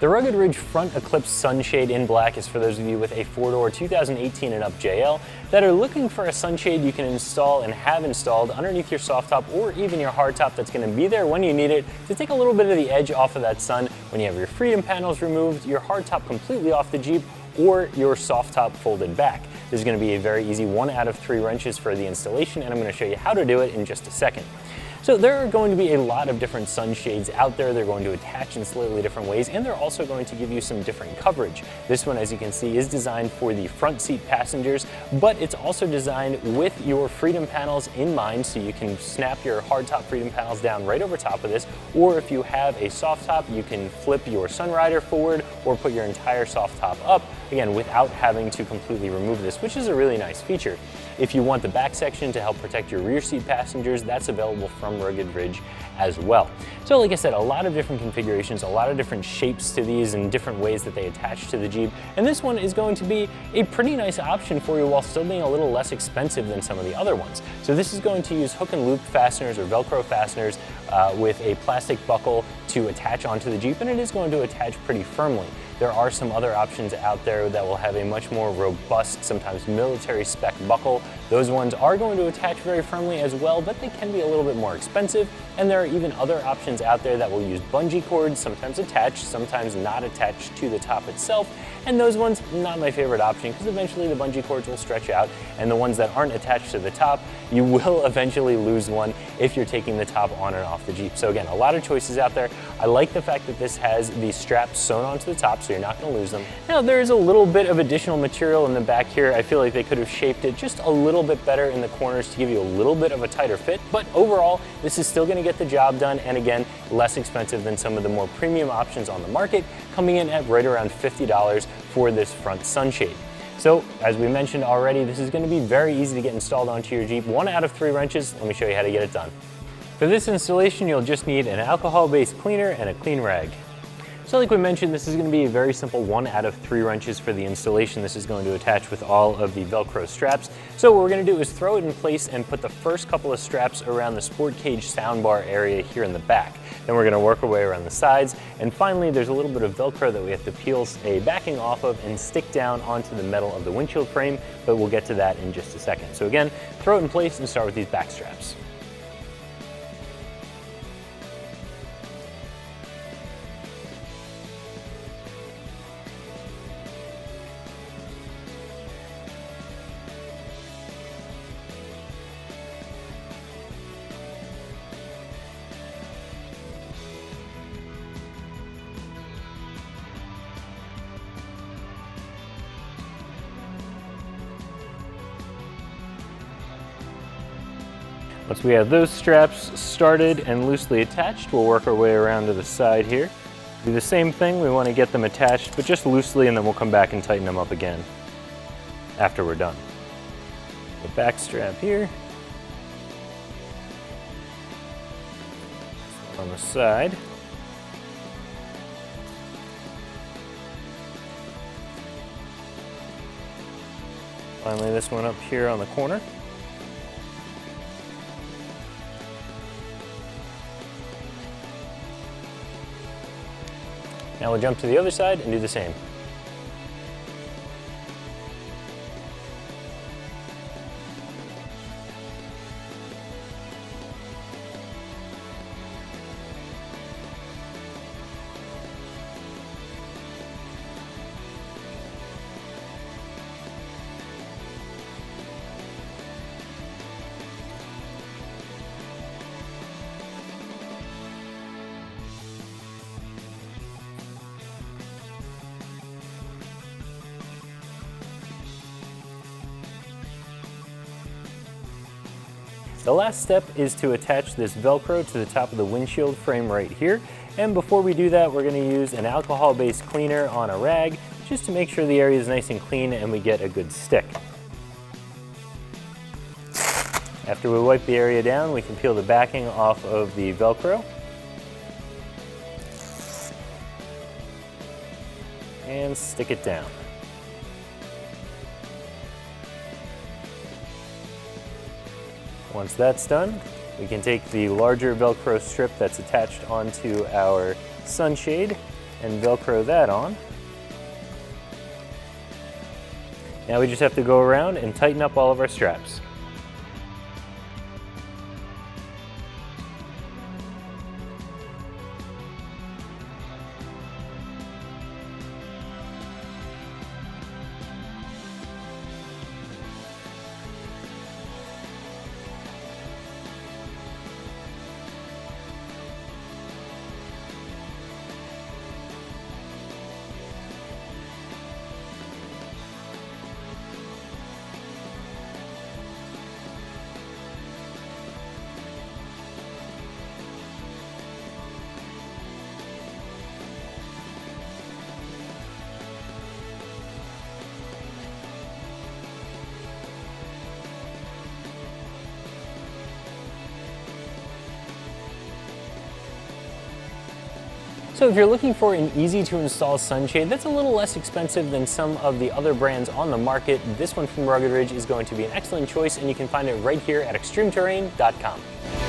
The Rugged Ridge Front Eclipse Sunshade in black is for those of you with a 4-door 2018 and up JL that are looking for a sunshade you can install and have installed underneath your soft top or even your hard top that's going to be there when you need it to take a little bit of the edge off of that sun when you have your Freedom panels removed, your hard top completely off the Jeep, or your soft top folded back. This is going to be a very easy 1 out of 3 wrenches for the installation, and I'm going to show you how to do it in just a second. So there are going to be a lot of different sunshades out there. They're going to attach in slightly different ways, and they're also going to give you some different coverage. This one, as you can see, is designed for the front seat passengers, but it's also designed with your Freedom panels in mind, so you can snap your hardtop Freedom panels down right over top of this, or if you have a soft top, you can flip your Sunrider forward or put your entire soft top up, again, without having to completely remove this, which is a really nice feature. If you want the back section to help protect your rear seat passengers, that's available from Rugged Ridge as well. So like I said, a lot of different configurations, a lot of different shapes to these and different ways that they attach to the Jeep. And this one is going to be a pretty nice option for you while still being a little less expensive than some of the other ones. So this is going to use hook and loop fasteners or Velcro fasteners with a plastic buckle to attach onto the Jeep, and it is going to attach pretty firmly. There are some other options out there that will have a much more robust, sometimes military spec buckle. Those ones are going to attach very firmly as well, but they can be a little bit more expensive. And there are even other options out there that will use bungee cords, sometimes attached, sometimes not attached to the top itself. And those ones, not my favorite option, because eventually the bungee cords will stretch out, and the ones that aren't attached to the top, you will eventually lose one if you're taking the top on and off the Jeep. So again, a lot of choices out there. I like the fact that this has these straps sewn onto the top, so you're not going to lose them. Now, there is a little bit of additional material in the back here. I feel like they could have shaped it just a little bit better in the corners to give you a little bit of a tighter fit, but overall, this is still going to get the job done, and again, less expensive than some of the more premium options on the market, coming in at right around $50 for this front sunshade. So, as we mentioned already, this is going to be very easy to get installed onto your Jeep. 1 out of 3 wrenches. Let me show you how to get it done. For this installation, you'll just need an alcohol-based cleaner and a clean rag. So like we mentioned, this is going to be a very simple 1 out of 3 wrenches for the installation. This is going to attach with all of the Velcro straps. So what we're going to do is throw it in place and put the first couple of straps around the Sport Cage soundbar area here in the back. Then we're going to work our way around the sides. And finally, there's a little bit of Velcro that we have to peel a backing off of and stick down onto the metal of the windshield frame, but we'll get to that in just a second. So again, throw it in place and start with these back straps. Once we have those straps started and loosely attached, we'll work our way around to the side here. Do the same thing, we want to get them attached, but just loosely, and then we'll come back and tighten them up again after we're done. The back strap here. On the side. Finally, this one up here on the corner. Now we'll jump to the other side and do the same. The last step is to attach this Velcro to the top of the windshield frame right here. And before we do that, we're going to use an alcohol-based cleaner on a rag just to make sure the area is nice and clean and we get a good stick. After we wipe the area down, we can peel the backing off of the Velcro. And stick it down. Once that's done, we can take the larger Velcro strip that's attached onto our sunshade and Velcro that on. Now we just have to go around and tighten up all of our straps. So if you're looking for an easy to install sunshade that's a little less expensive than some of the other brands on the market, this one from Rugged Ridge is going to be an excellent choice, and you can find it right here at extremeterrain.com.